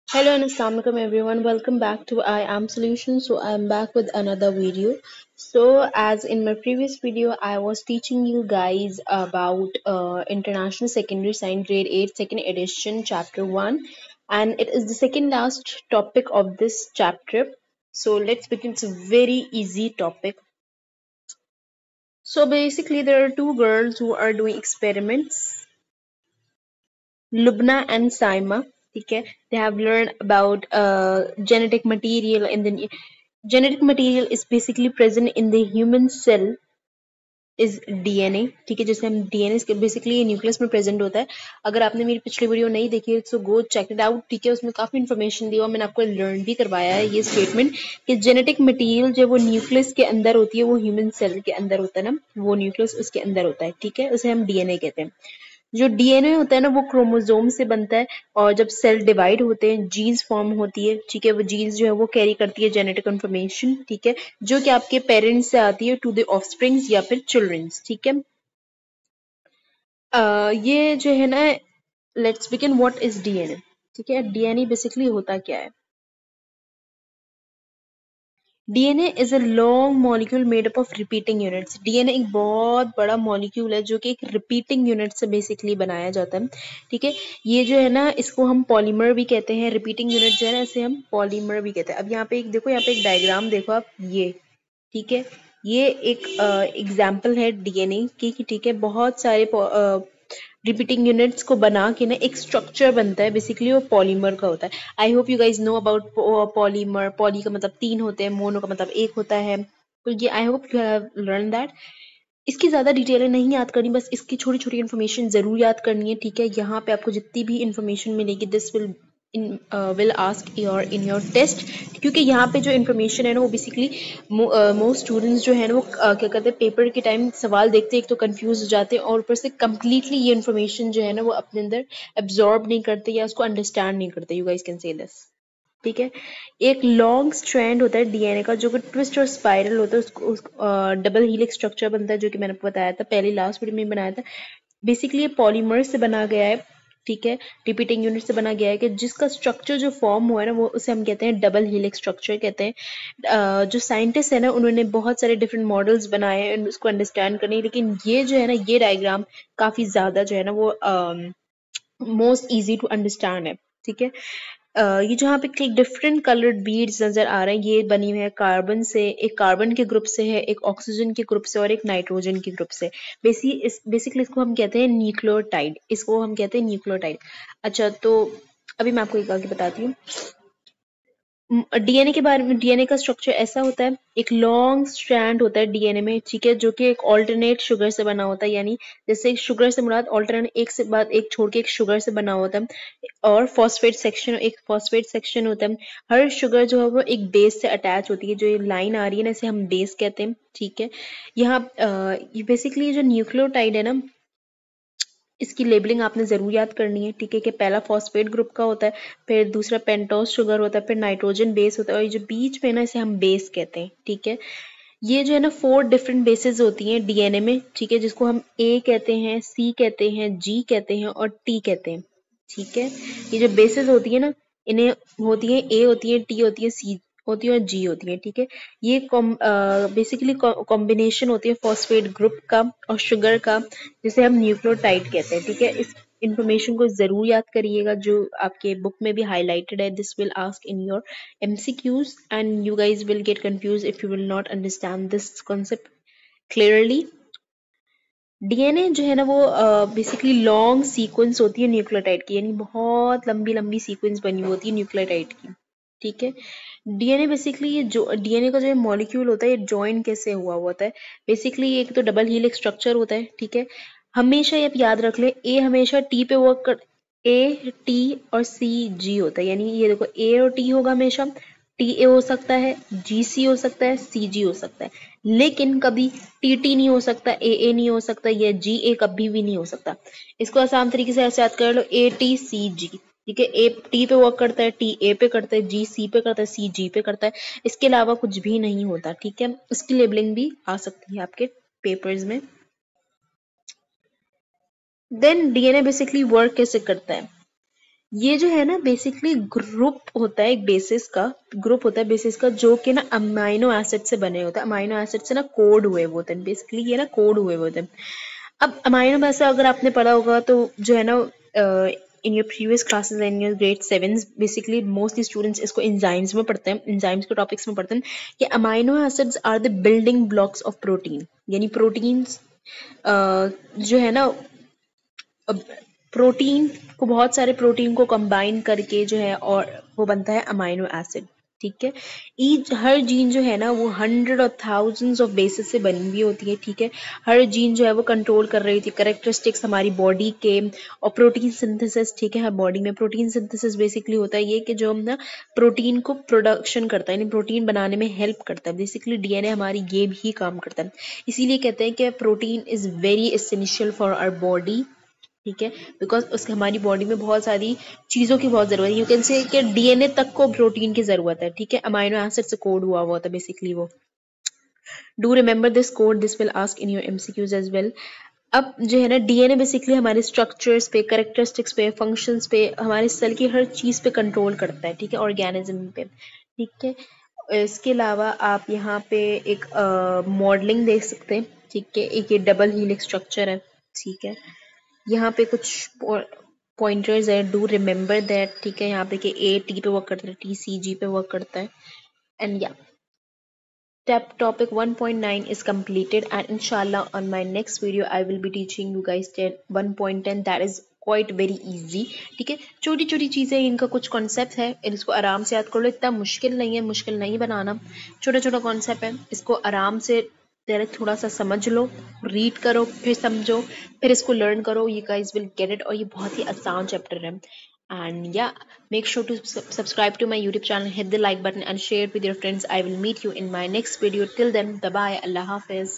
Hello and assalamualaikum everyone. Welcome back to I Am Solutions. So I'm back with another video. So as in my previous video, I was teaching you guys about International Secondary Science Grade 8 Second Edition Chapter 1, and it is the second last topic of this chapter. So let's begin. It's a very easy topic. So basically, there are two girls who are doing experiments, Lubna and Saima. Okay, they have learned about genetic material, and then genetic material is basically present in the human cell is DNA. ठीक है, जैसे हम DNA basically nucleus में present होता है. अगर आपने मेरी पिछली वीडियो नहीं देखी है सो गो चेक इट आउट. ठीक है, उसमें काफी इन्फॉर्मेशन दी और मैंने आपको लर्न भी करवाया है ये स्टेटमेंट कि जेनेटिक मटेरियल जो वो न्यूक्लियस के अंदर होती है, वो ह्यूमन सेल के अंदर होता है ना, वो न्यूक्लियस उसके अंदर होता है. ठीक है, उसे हम डीएनए कहते हैं. जो डीएनए होता है ना, वो क्रोमोसोम से बनता है और जब सेल डिवाइड होते हैं जीन्स फॉर्म होती है. ठीक है, वो जीन्स जो है वो कैरी करती है जेनेटिक इन्फॉर्मेशन. ठीक है, जो कि आपके पेरेंट्स से आती है टू द ऑफस्प्रिंग्स या फिर चिल्ड्रंस. ठीक है, ये जो है ना, let's begin what is DNA. ठीक है, डीएनए बेसिकली होता क्या है. DNA is a long molecule made up of repeating units. DNA एक बहुत बड़ा मॉलिक्यूल है जो कि एक रिपीटिंग यूनिट से बेसिकली बनाया जाता है. ठीक है, ये जो है ना, इसको हम पॉलीमर भी कहते हैं. रिपीटिंग यूनिट जो है ना, इसे हम पॉलीमर भी कहते हैं. अब यहाँ पे एक देखो, यहाँ पे एक डायग्राम देखो आप, ये ठीक है, ये एक एग्जाम्पल है डीएनए की. ठीक है, बहुत सारे रिपीटिंग यूनिट्स को बना के ना एक स्ट्रक्चर बनता है, बेसिकली वो पॉलीमर का होता है. I hope you guys know about polymer. Poly का मतलब तीन होते हैं, मोनो का मतलब एक होता है. तो ये I hope you have learn that. इसकी ज्यादा डिटेलें नहीं याद करनी, बस इसकी छोटी छोटी इन्फॉर्मेशन जरूर याद करनी है. ठीक है, यहाँ पे आपको जितनी भी इन्फॉर्मेशन मिलेगी this will ask your in your test. क्योंकि यहाँ पे जो इन्फॉर्मेशन है ना, वो बेसिकली मोस्ट स्टूडेंट्स जो है ना, वो क्या कहते हैं, पेपर के टाइम सवाल देखते हैं, एक तो कंफ्यूज हो जाते हैं और ऊपर से कम्प्लीटली ये इन्फॉर्मेशन जो है ना, वो अपने अंदर एब्जॉर्ब नहीं करते या उसको अंडरस्टैंड नहीं करते. You guys can say this. ठीक है, एक लॉन्ग स्ट्रैंड होता है डीएनए का जो कि ट्विस्ट और स्पाइरल होता है, उसको डबल हीलिक्स स्ट्रक्चर बनता है, जो कि मैंने आपको बताया था पहले लास्ट वीडियो में बनाया था. बेसिकली ये पॉलीमर से बना गया है. ठीक है, रिपीटिंग यूनिट से बना गया है कि जिसका स्ट्रक्चर जो फॉर्म हुआ है ना, वो उसे हम कहते हैं डबल हीलिक्स स्ट्रक्चर कहते हैं. जो साइंटिस्ट है ना, उन्होंने बहुत सारे डिफरेंट मॉडल्स बनाए हैं उसको अंडरस्टैंड करने, लेकिन ये जो है ना, ये डायग्राम काफी ज्यादा जो है ना, वो मोस्ट इजी टू अंडरस्टैंड है. ठीक है, ये जहाँ पे डिफरेंट कलर्ड बीड्स नजर आ रहे हैं, ये बनी हुई है कार्बन से. एक कार्बन के ग्रुप से है, एक ऑक्सीजन के ग्रुप से और एक नाइट्रोजन के ग्रुप से. बेसिकली इसको हम कहते हैं न्यूक्लियोटाइड. इसको हम कहते हैं न्यूक्लियोटाइड. अच्छा, तो अभी मैं आपको एक आगे बताती हूँ डीएनए के बारे में. डीएनए का स्ट्रक्चर ऐसा होता है, एक लॉन्ग स्ट्रैंड होता है डीएनए में. ठीक है, जो कि एक ऑल्टरनेट शुगर से बना होता है, यानी जैसे शुगर से मुराद ऑल्टरनेट, एक से बाद एक छोड़ के एक शुगर से बना होता है. और फॉस्फेट सेक्शन होता है. हर शुगर जो है वो एक बेस से अटैच होती है. जो ये लाइन आ रही है ना, इसे हम बेस कहते हैं. ठीक है, यहाँ ये बेसिकली जो न्यूक्लियोटाइड है ना, इसकी लेबलिंग आपने जरूर याद करनी है. ठीक है, कि पहला फॉस्फेट ग्रुप का होता है, फिर दूसरा पेंटोस शुगर होता है, फिर नाइट्रोजन बेस होता है और ये जो बीच में ना, इसे हम बेस कहते हैं. ठीक है, ये जो है ना, 4 डिफरेंट बेसेस होती हैं डीएनए में. ठीक है, जिसको हम ए कहते हैं, सी कहते हैं, जी कहते हैं और टी कहते हैं. ठीक है, ये जो बेसेस होती है ना, इन्हें होती है ए होती है, टी होती है, सी होती है और जी होती है. ठीक है, ये बेसिकली कॉम्बिनेशन होती है फॉस्फेट ग्रुप का और शुगर का, जिसे हम न्यूक्लियोटाइड कहते हैं. ठीक है, इस इंफॉर्मेशन को जरूर याद करिएगा जो आपके बुक में भी हाईलाइटेड है. This will ask in your MCQs and you guys will get confused if you will not understand this concept clearly. DNA जो है ना, वो बेसिकली लॉन्ग सीक्वेंस होती है न्यूक्लियोटाइड की, यानी बहुत लंबी लंबी सीक्वेंस बनी हुई होती है न्यूक्लियोटाइड की. ठीक है, डीएनए बेसिकली ये जो डीएनए का जो मॉलिक्यूल होता है, ये जॉइन कैसे हुआ होता है. बेसिकली एक तो डबल हीलिक्स स्ट्रक्चर होता है. ठीक है, हमेशा ये आप याद रख ले, ए हमेशा टी पे वर्क कर, ए टी और सी जी होता है. यानी ये देखो, ए और टी होगा हमेशा, टी ए हो सकता है, जी सी हो सकता है, सी जी हो सकता है, लेकिन कभी टी टी नहीं हो सकता, ए नहीं हो सकता, या जी ए कभी भी नहीं हो सकता. इसको आसान तरीके से ऐसे याद कर लो, ए टी सी जी. ठीक है, ए टी पे वर्क करता है, टी ए पे करता है, जी सी पे करता है, सी जी पे करता है. इसके अलावा कुछ भी नहीं होता. ठीक है, उसकी लेबलिंग भी आ सकती है आपके पेपर्स में. देन डीएनए बेसिकली वर्क कैसे करता है. ये जो है ना बेसिकली ग्रुप होता है, एक बेसिस का ग्रुप होता है, बेसिस का, जो कि ना अमाइनो एसिड से बने होता है। अमाइनो एसिड से ना कोड हुए वो होते हैं, बेसिकली ये ना कोड हुए होते हैं। अब अमाइनो एसिड अगर आपने पढ़ा होगा तो जो है ना in your previous classes in your grade 7 basically mostly students इसको एंजाइम्स में पढ़ते हैं, एंजाइम्स के टॉपिक्स में पढ़ते हैं कि amino acids are the building blocks of protein, यानी प्रोटीन्स जो है ना प्रोटीन को, बहुत सारे प्रोटीन को कंबाइन करके जो है और वो बनता है अमाइनो एसिड। ठीक है, ईच हर जीन जो है ना वो 100 और थाउजेंड्स ऑफ बेसिस से बनी हुई होती है। ठीक है, हर जीन जो है वो कंट्रोल कर रही होती है करेक्टरिस्टिक्स हमारी बॉडी के और प्रोटीन सिंथेसिस। ठीक है, हर बॉडी में प्रोटीन सिंथेसिस बेसिकली होता है ये कि जो हम ना प्रोटीन को प्रोडक्शन करता है, यानी प्रोटीन बनाने में हेल्प करता है। बेसिकली डीएनए हमारी ये भी काम करता है, इसीलिए कहते हैं कि protein is very essential for our body. ठीक है, बिकॉज उसके हमारी बॉडी में बहुत सारी चीज़ों की बहुत ज़रूरत है। यू कैन से कि डीएनए तक को प्रोटीन की ज़रूरत है। ठीक है, अमाइनो एसिड से कोड हुआ हुआ था बेसिकली वो। Do remember this code, this will ask in your MCQs as well. अब जो है ना डीएनए बेसिकली हमारे स्ट्रक्चर्स पे, करेक्टरिस्टिक्स पे, फंक्शंस पे, हमारे सेल की हर चीज़ पे कंट्रोल करता है। ठीक है, ऑर्गेनिज्म पे। ठीक है, इसके अलावा आप यहाँ पे एक मॉडलिंग देख सकते हैं। ठीक है, एक ये डबल हीलिक्स स्ट्रक्चर है। ठीक है, यहाँ पे कुछ पॉइंटर्स है, डू रिमेम्बर दैट। ठीक है, यहाँ पे कि ए टी पे वर्क करता है, टी सी जी पे वर्क करता है। एंड या topic 1.9 is completed, and inshallah on my next video I will be teaching you guys 1.10 that is quite very easy। ठीक है, छोटी छोटी चीज़ें, इनका कुछ कॉन्सेप्ट है, इसको आराम से याद कर लो, इतना मुश्किल नहीं है, मुश्किल नहीं बनाना, छोटा छोटा कॉन्सेप्ट है, इसको आराम से पहले थोड़ा सा समझ लो, रीड करो, फिर समझो, फिर इसको लर्न करो, you guys will get it। और ये बहुत ही आसान चैप्टर है। And yeah, make sure to subscribe to my YouTube channel, hit the like button and share it with your friends। I will meet you in my next video. Till then, bye bye, Allah Hafiz।